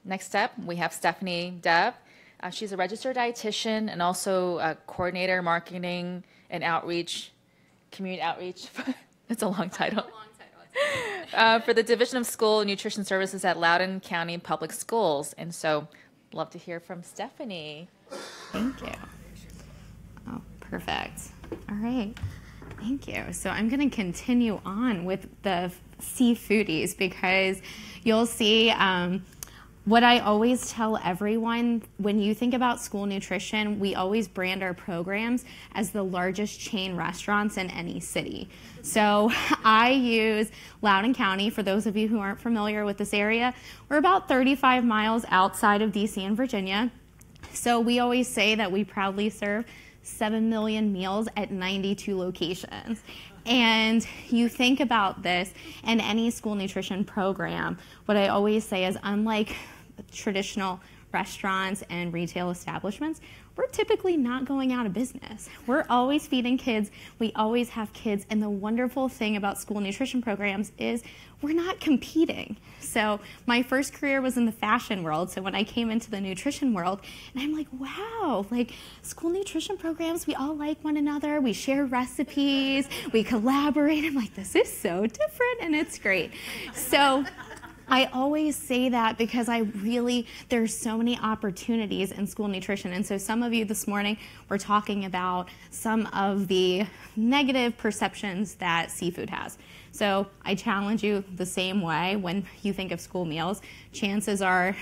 Next up, we have Stefanie Deb. She's a registered dietitian and also a coordinator, marketing and outreach, community outreach. It's a long title. For the Division of School Nutrition Services at Loudoun County Public Schools. And so, love to hear from Stefanie. Thank you. Oh, perfect. All right. Thank you. So I'm going to continue on with the seafoodies because you'll see what I always tell everyone, when you think about school nutrition, we always brand our programs as the largest chain restaurants in any city. So I use Loudoun County. For those of you who aren't familiar with this area, we're about 35 miles outside of DC and Virginia. So we always say that we proudly serve 7 million meals at 92 locations. And you think about this in any school nutrition program, what I always say is, unlike traditional restaurants and retail establishments, we're typically not going out of business. We're always feeding kids. We always have kids. And the wonderful thing about school nutrition programs is we're not competing. So my first career was in the fashion world. So when I came into the nutrition world, and I'm like, wow, like school nutrition programs, we all like one another. We share recipes. We collaborate. I'm like, this is so different, and it's great. So I always say that because there's so many opportunities in school nutrition. And so some of you this morning were talking about some of the negative perceptions that seafood has. So I challenge you the same way when you think of school meals. Chances are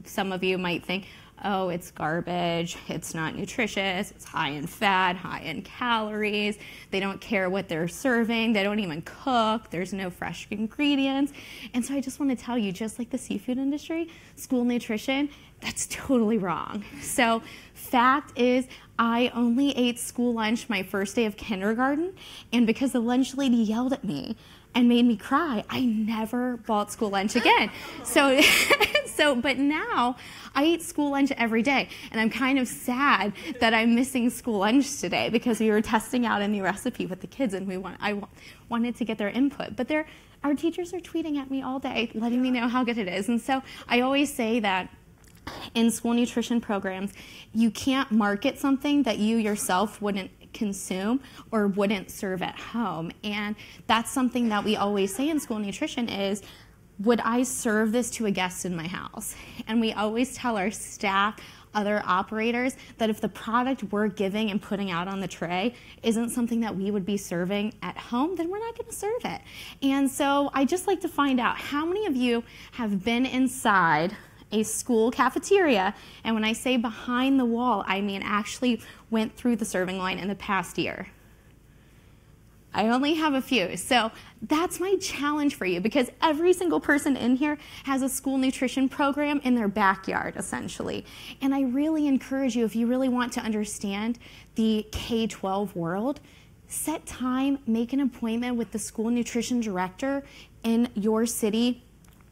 some of you might think, oh, it's garbage, it's not nutritious, it's high in fat, high in calories, they don't care what they're serving, they don't even cook, there's no fresh ingredients. And so I just want to tell you, just like the seafood industry, school nutrition, that's totally wrong. So fact is, I only ate school lunch my first day of kindergarten, and because the lunch lady yelled at me and made me cry, I never bought school lunch again. But now I eat school lunch every day, and I'm kind of sad that I'm missing school lunch today because we were testing out a new recipe with the kids, and I wanted to get their input. But our teachers are tweeting at me all day, letting me know how good it is. And so I always say that in school nutrition programs, you can't market something that you yourself wouldn't consume or wouldn't serve at home. And that's something that we always say in school nutrition is, would I serve this to a guest in my house? And we always tell our staff, other operators, that if the product we're giving and putting out on the tray isn't something that we would be serving at home, then we're not going to serve it. And so I just like to find out, how many of you have been inside a school cafeteria, and when I say behind the wall, I mean actually went through the serving line in the past year? I only have a few. So that's my challenge for you, because every single person in here has a school nutrition program in their backyard, essentially. And I really encourage you, if you really want to understand the K-12 world, set time, make an appointment with the school nutrition director in your city,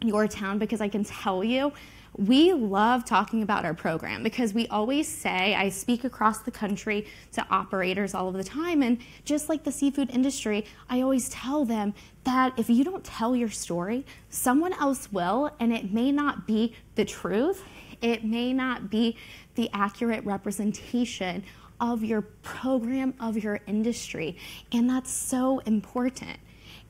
your town, because I can tell you, we love talking about our program because we always say, I speak across the country to operators all of the time, and just like the seafood industry, I always tell them that if you don't tell your story, someone else will, and it may not be the truth, it may not be the accurate representation of your program, of your industry, and that's so important.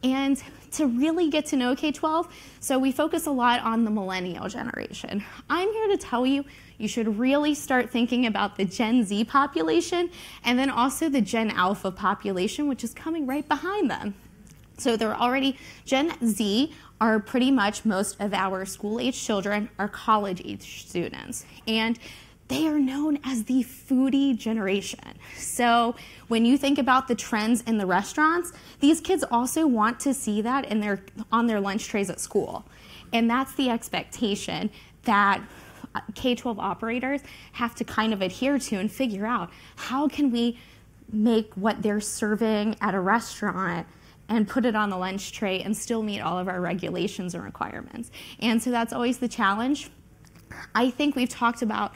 And to really get to know K-12, so we focus a lot on the millennial generation. I'm here to tell you, you should really start thinking about the Gen Z population and then also the Gen Alpha population, which is coming right behind them. So they're already, Gen Z are pretty much most of our school-age children are college-age students. And they are known as the foodie generation. So when you think about the trends in the restaurants, these kids also want to see that on their lunch trays at school. And that's the expectation that K-12 operators have to kind of adhere to and figure out, how can we make what they're serving at a restaurant and put it on the lunch tray and still meet all of our regulations and requirements. And so that's always the challenge. I think we've talked about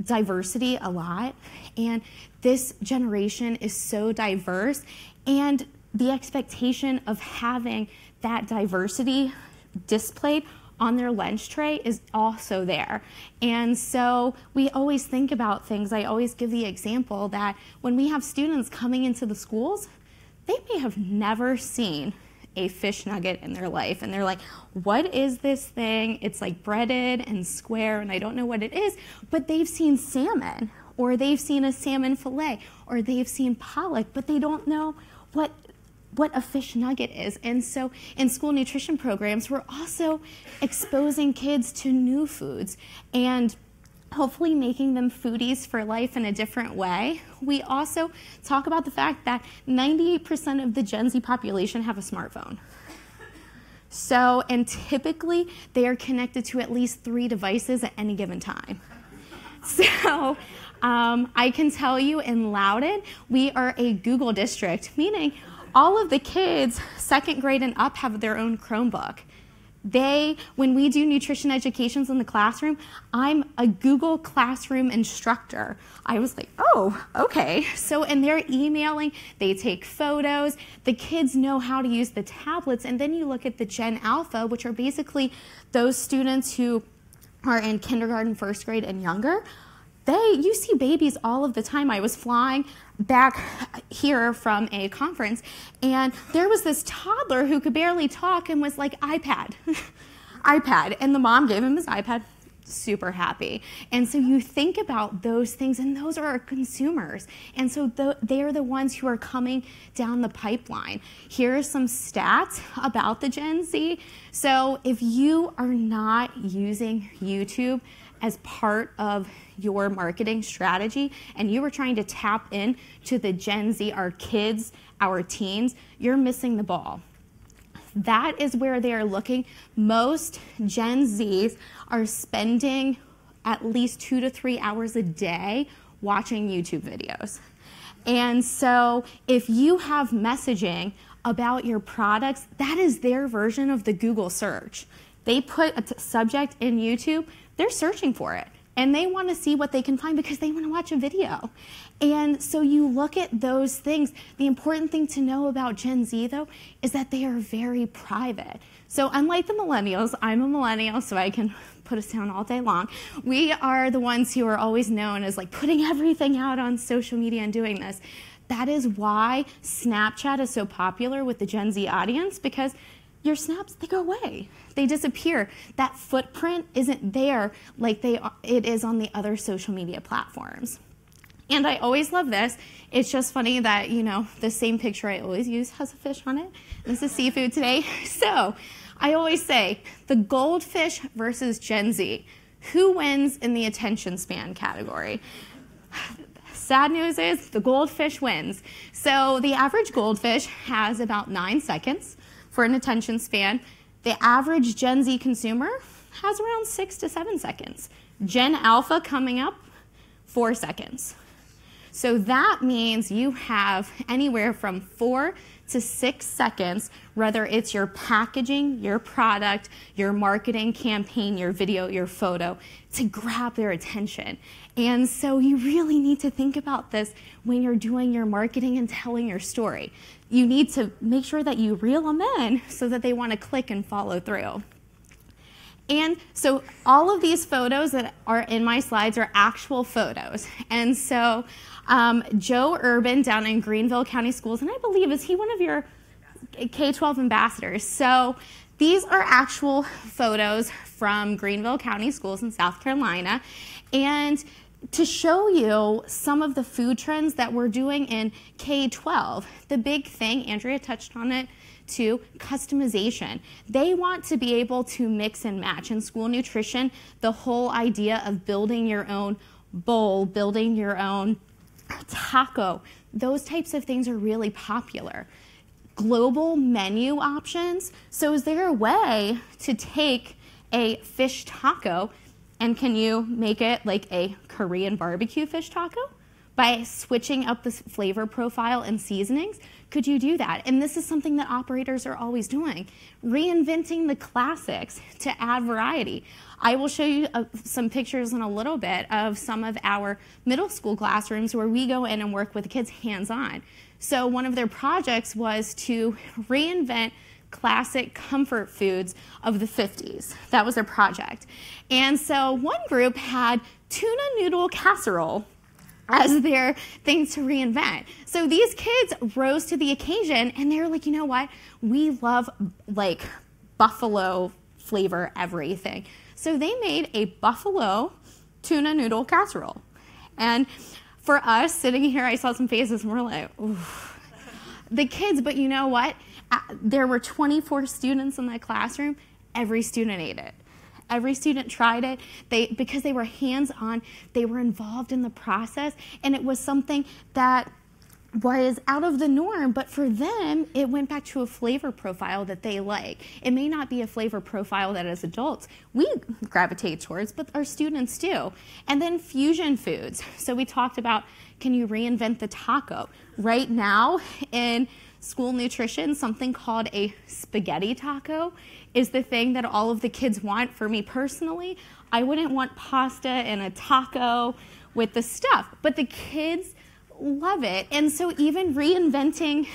diversity a lot, and this generation is so diverse, and the expectation of having that diversity displayed on their lunch tray is also there. And so we always think about things. I always give the example that when we have students coming into the schools, they may have never seen a fish nugget in their life. And they're like, what is this thing? It's like breaded and square, and I don't know what it is. But they've seen salmon, or they've seen a salmon fillet, or they've seen pollock, but they don't know what a fish nugget is. And so in school nutrition programs, we're also exposing kids to new foods and hopefully making them foodies for life in a different way. We also talk about the fact that 98% of the Gen Z population have a smartphone. So, and typically they are connected to at least 3 devices at any given time. So I can tell you in Loudoun, we are a Google district, meaning all of the kids 2nd grade and up have their own Chromebook. When we do nutrition educations in the classroom, I'm a Google Classroom instructor. I was like, oh, okay. So, and they're emailing, they take photos, the kids know how to use the tablets, and then you look at the Gen Alpha, which are basically those students who are in kindergarten, 1st grade, and younger. You see babies all of the time. I was flying back here from a conference, and there was this toddler who could barely talk and was like, iPad, iPad. And the mom gave him his iPad, super happy. And so you think about those things, and those are our consumers. And so they are the ones who are coming down the pipeline. Here are some stats about the Gen Z. So if you are not using YouTube as part of your marketing strategy and you are trying to tap in to the Gen Z, our kids, our teens, you're missing the ball. That is where they are looking. Most Gen Zs are spending at least 2 to 3 hours a day watching YouTube videos. And so if you have messaging about your products, that is their version of the Google search. They put a subject in YouTube, they're searching for it. And they want to see what they can find because they want to watch a video. And so you look at those things. The important thing to know about Gen Z, though, is that they are very private. So unlike the millennials, I'm a millennial, so I can put us down all day long. We are the ones who are always known as like putting everything out on social media and doing this. That is why Snapchat is so popular with the Gen Z audience, because your snaps, they go away. They disappear. That footprint isn't there like it is on the other social media platforms. And I always love this. It's just funny that, the same picture I always use has a fish on it. This is seafood today. So I always say the Goldfish versus Gen Z. Who wins in the attention span category? Sad news is the Goldfish wins. So the average Goldfish has about 9 seconds for an attention span. The average Gen Z consumer has around 6 to 7 seconds. Gen Alpha coming up, 4 seconds. So that means you have anywhere from 4 to 6 seconds, whether it's your packaging, your product, your marketing campaign, your video, your photo, to grab their attention. And so you really need to think about this when you're doing your marketing and telling your story. You need to make sure that you reel them in so that they want to click and follow through. And so all of these photos that are in my slides are actual photos. And so Joe Urban down in Greenville County Schools, and I believe, is he one of your K-12 ambassadors? So these are actual photos from Greenville County Schools in South Carolina. And to show you some of the food trends that we're doing in K-12, the big thing, Andrea touched on it too, customization. They want to be able to mix and match. In school nutrition, the whole idea of building your own bowl, building your own taco, those types of things are really popular. Global menu options. So is there a way to take a fish taco and can you make it like a Korean barbecue fish taco? By switching up the flavor profile and seasonings, could you do that? And this is something that operators are always doing. Reinventing the classics to add variety. I will show you some pictures in a little bit of some of our middle school classrooms where we go in and work with kids hands-on. So one of their projects was to reinvent classic comfort foods of the 50s. That was their project. And so one group had tuna noodle casserole as their thing to reinvent. So these kids rose to the occasion, and they were like, you know what? We love like buffalo flavor everything. So they made a buffalo tuna noodle casserole. And for us sitting here, I saw some faces and we're like, ooh. The kids, but you know what? There were 24 students in that classroom. Every student ate it. Every student tried it. Because they were hands-on, they were involved in the process, and it was something that was out of the norm, but for them, it went back to a flavor profile that they like. It may not be a flavor profile that as adults we gravitate towards, but our students do. And then fusion foods. So we talked about, can you reinvent the taco? Right now in school nutrition, something called a spaghetti taco is the thing that all of the kids want. For me personally, I wouldn't want pasta and a taco with the stuff, but the kids love it. And so even reinventing,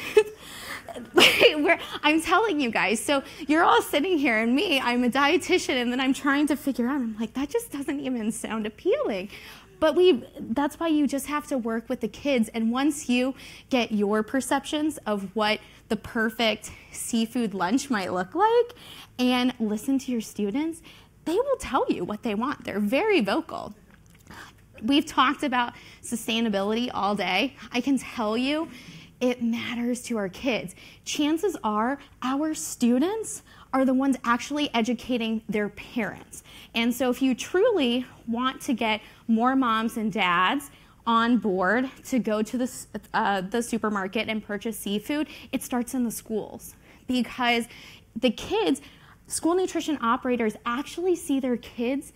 I'm telling you guys, so you're all sitting here and me, I'm a dietitian, and then I'm trying to figure out, I'm like, that just doesn't even sound appealing. But that's why you just have to work with the kids. And once you get your perceptions of what the perfect seafood lunch might look like and listen to your students, they will tell you what they want. They're very vocal. We've talked about sustainability all day. I can tell you it matters to our kids. Chances are our students are the ones actually educating their parents. And so if you truly want to get more moms and dads on board to go to the supermarket and purchase seafood, it starts in the schools. Because the kids, school nutrition operators actually see their kids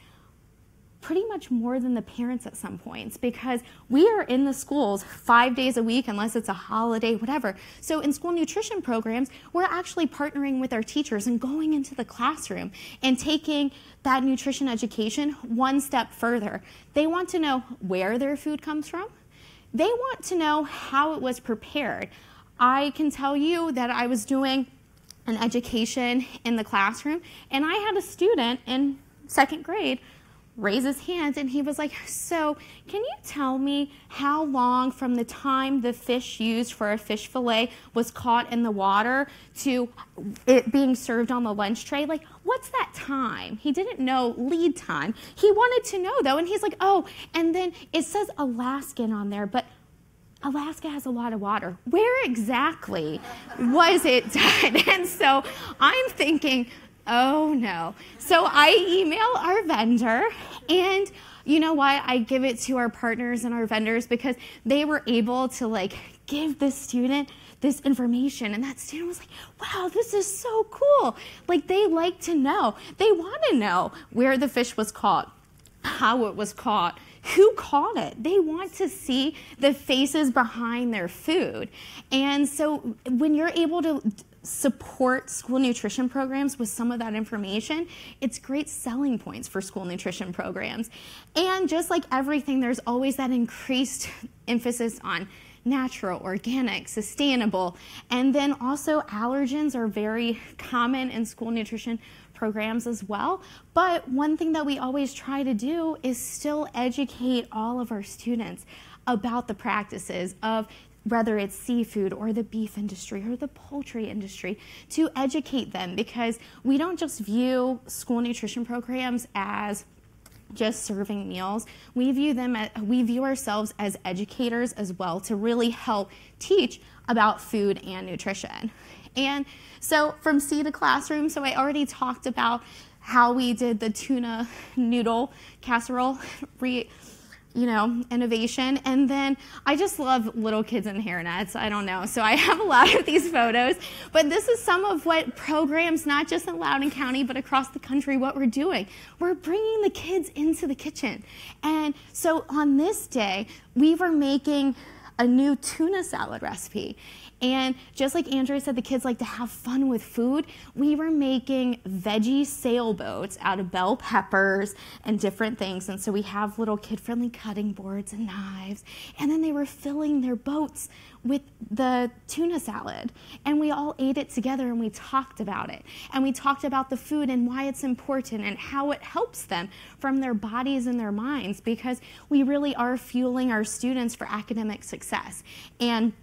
pretty much more than the parents at some points, because we are in the schools 5 days a week unless it's a holiday, whatever. So in school nutrition programs, we're actually partnering with our teachers and going into the classroom and taking that nutrition education one step further. They want to know where their food comes from. They want to know how it was prepared. I can tell you that I was doing an education in the classroom, and I had a student in second grade raise his hand, and he was like, so can you tell me how long from the time the fish used for a fish fillet was caught in the water to it being served on the lunch tray? Like, what's that time? He didn't know lead time. He wanted to know, though, and he's like, oh, and then it says Alaskan on there, but Alaska has a lot of water. Where exactly was it done? And so I'm thinking, oh no. So I email our vendor, and you know what? I give it to our partners and our vendors because they were able to give this student this information, and that student was like, wow, this is so cool. They like to know. They want to know where the fish was caught, how it was caught, who caught it. They want to see the faces behind their food. And so when you're able to support school nutrition programs with some of that information, it's great selling points for school nutrition programs. And just like everything, there's always that increased emphasis on natural, organic, sustainable. And then also allergens are very common in school nutrition programs as well. But one thing that we always try to do is still educate all of our students about the practices of whether it's seafood or the beef industry or the poultry industry, to educate them, because we don't just view school nutrition programs as just serving meals. We view ourselves as educators as well, to really help teach about food and nutrition. And so from sea to classroom, so I already talked about how we did the tuna noodle casserole innovation. And then I just love little kids in hairnets. I don't know. So I have a lot of these photos, but this is some of what programs, not just in Loudoun County, but across the country, what we're doing. We're bringing the kids into the kitchen. And so on this day, we were making a new tuna salad recipe. And just like Andrea said, the kids like to have fun with food. We were making veggie sailboats out of bell peppers and different things. And so we have little kid-friendly cutting boards and knives. And then they were filling their boats with the tuna salad. And we all ate it together and we talked about it. And we talked about the food and why it's important and how it helps them from their bodies and their minds, because we really are fueling our students for academic success and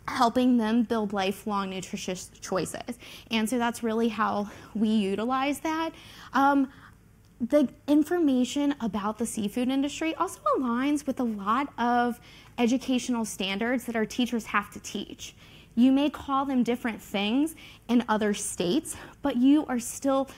helping them build lifelong nutritious choices. And so that's really how we utilize that. The information about the seafood industry also aligns with a lot of educational standards that our teachers have to teach. You may call them different things in other states, but you are still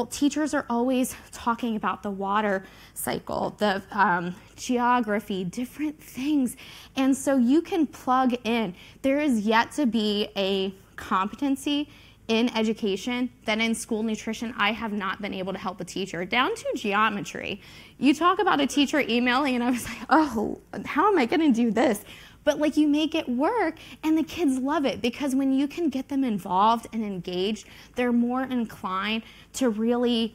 teachers are always talking about the water cycle, the geography, different things. And so you can plug in. There is yet to be a competency in education that in school nutrition I have not been able to help a teacher, down to geometry. You talk about a teacher emailing and I was like, oh, how am I gonna do this? But like, you make it work and the kids love it, because when you can get them involved and engaged, they're more inclined to really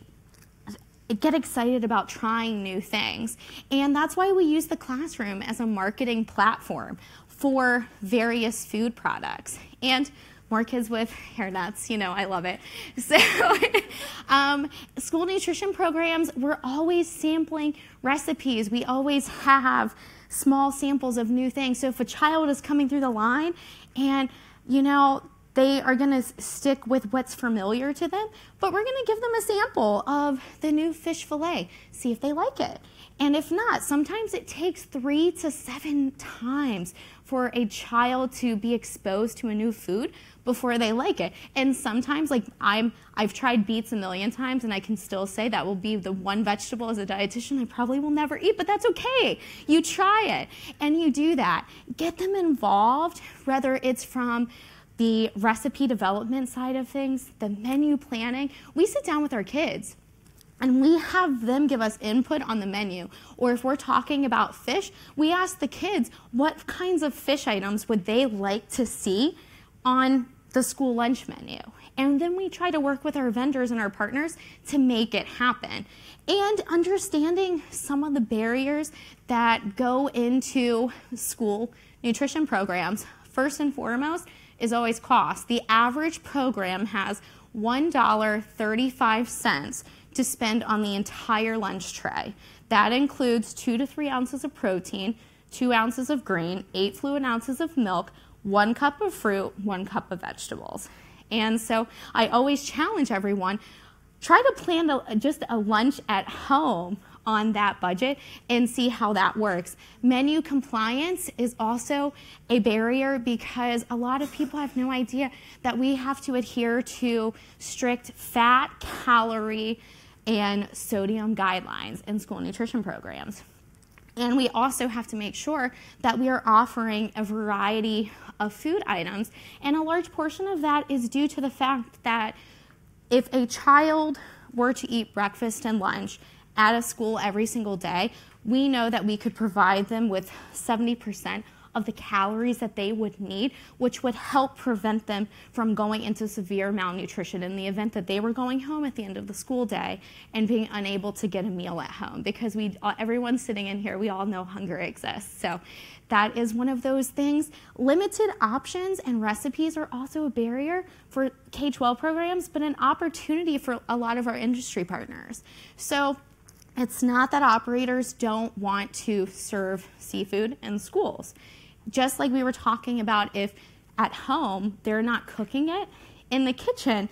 get excited about trying new things. And that's why we use the classroom as a marketing platform for various food products. And more kids with hairnets, you know, I love it. So school nutrition programs, we're always sampling recipes. We always have small samples of new things. So if a child is coming through the line and, you know, they are going to stick with what's familiar to them, but we're going to give them a sample of the new fish fillet, see if they like it. And if not, sometimes it takes 3 to 7 times for a child to be exposed to a new food before they like it. And sometimes, like, I've tried beets a million times and I can still say that will be the one vegetable as a dietitian I probably will never eat, but that's okay. You try it and you do that. Get them involved, whether it's from the recipe development side of things, the menu planning. We sit down with our kids and we have them give us input on the menu. Or if we're talking about fish, we ask the kids what kinds of fish items would they like to see on the school lunch menu. And then we try to work with our vendors and our partners to make it happen. And understanding some of the barriers that go into school nutrition programs, first and foremost, is always cost. The average program has $1.35 to spend on the entire lunch tray. That includes 2 to 3 ounces of protein, 2 ounces of grain, 8 fluid ounces of milk, 1 cup of fruit, 1 cup of vegetables. And so I always challenge everyone, try to plan just a lunch at home on that budget and see how that works. Menu compliance is also a barrier because a lot of people have no idea that we have to adhere to strict fat, calorie, and sodium guidelines in school nutrition programs. And we also have to make sure that we are offering a variety of food items. And a large portion of that is due to the fact that if a child were to eat breakfast and lunch at a school every single day, we know that we could provide them with 70% of the calories that they would need, which would help prevent them from going into severe malnutrition in the event that they were going home at the end of the school day and being unable to get a meal at home. Because everyone sitting in here, we all know hunger exists. So that is one of those things. Limited options and recipes are also a barrier for K-12 programs, but an opportunity for a lot of our industry partners. So it's not that operators don't want to serve seafood in schools. Just like we were talking about, if at home they're not cooking it, in the kitchen,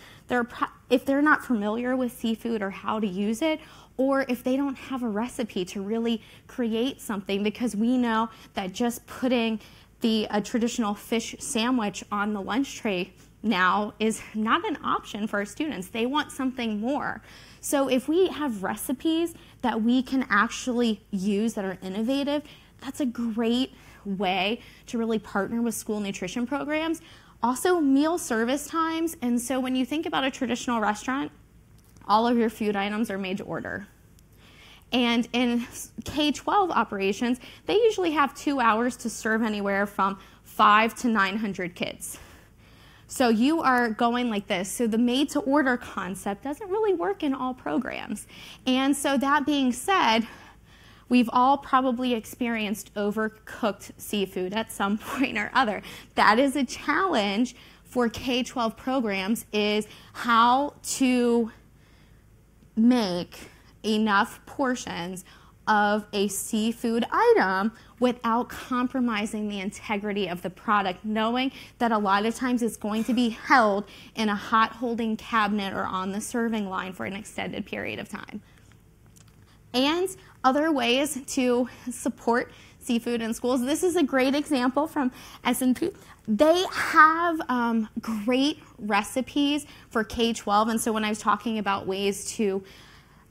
if they're not familiar with seafood or how to use it, or if they don't have a recipe to really create something, because we know that just putting a traditional fish sandwich on the lunch tray now is not an option for our students. They want something more. So if we have recipes that we can actually use that are innovative, that's a great way to really partner with school nutrition programs. Also, meal service times. And so when you think about a traditional restaurant, all of your food items are made to order. And in K-12 operations, they usually have 2 hours to serve anywhere from 500 to 900 kids. So you are going like this. So the made-to-order concept doesn't really work in all programs. And so that being said, we've all probably experienced overcooked seafood at some point or other. That is a challenge for K-12 programs, is how to make enough portions of a seafood item without compromising the integrity of the product, knowing that a lot of times it's going to be held in a hot holding cabinet or on the serving line for an extended period of time. And other ways to support seafood in schools. This is a great example from S&P. They have great recipes for K-12, and so when I was talking about ways to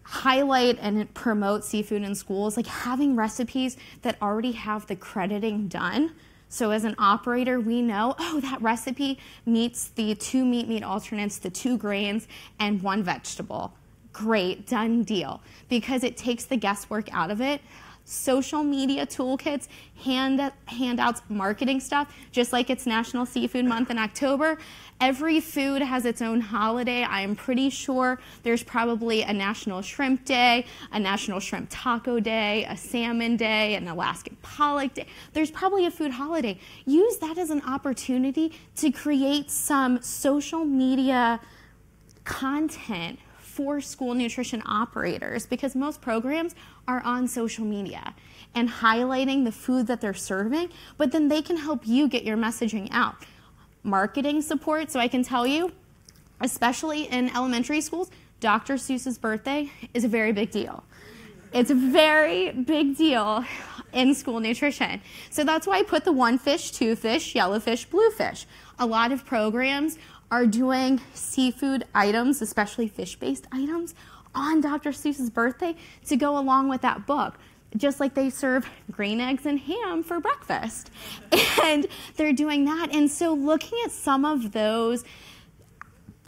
highlight and promote seafood in schools, like having recipes that already have the crediting done. So as an operator, we know, oh, that recipe meets the 2 meat alternates, the 2 grains, and 1 vegetable. Great, done deal. Because it takes the guesswork out of it. Social media toolkits, handouts, marketing stuff, just like it's National Seafood Month in October. Every food has its own holiday. I am pretty sure there's probably a National Shrimp Day, a National Shrimp Taco Day, a Salmon Day, an Alaskan Pollock Day. There's probably a food holiday. Use that as an opportunity to create some social media content for school nutrition operators, because most programs are on social media and highlighting the food that they're serving, but then they can help you get your messaging out. Marketing support, so I can tell you, especially in elementary schools, Dr. Seuss's birthday is a very big deal. It's a very big deal in school nutrition. So that's why I put the 1 fish, 2 fish, yellowfish, bluefish. A lot of programs are doing seafood items, especially fish-based items, on Dr. Seuss's birthday to go along with that book. Just like they serve green eggs and ham for breakfast. And they're doing that. And so looking at some of those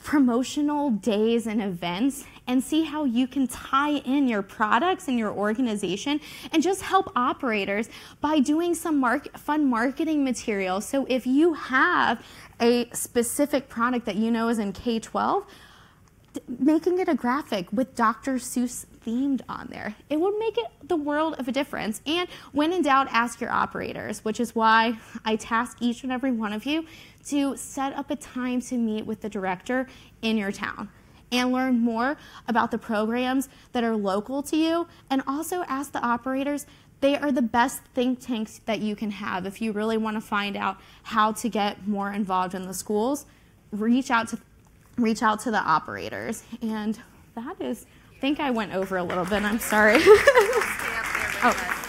promotional days and events and see how you can tie in your products and your organization and just help operators by doing some fun marketing material. So if you have a specific product that you know is in K-12, making it a graphic with Dr. Seuss themed on there, it would make it the world of a difference. And when in doubt, ask your operators, which is why I task each and every one of you to set up a time to meet with the director in your town and learn more about the programs that are local to you, and also ask the operators. They are the best think tanks that you can have if you really want to find out how to get more involved in the schools. Reach out to the operators. And that is, I think I went over a little bit. I'm sorry. Stay up there with us.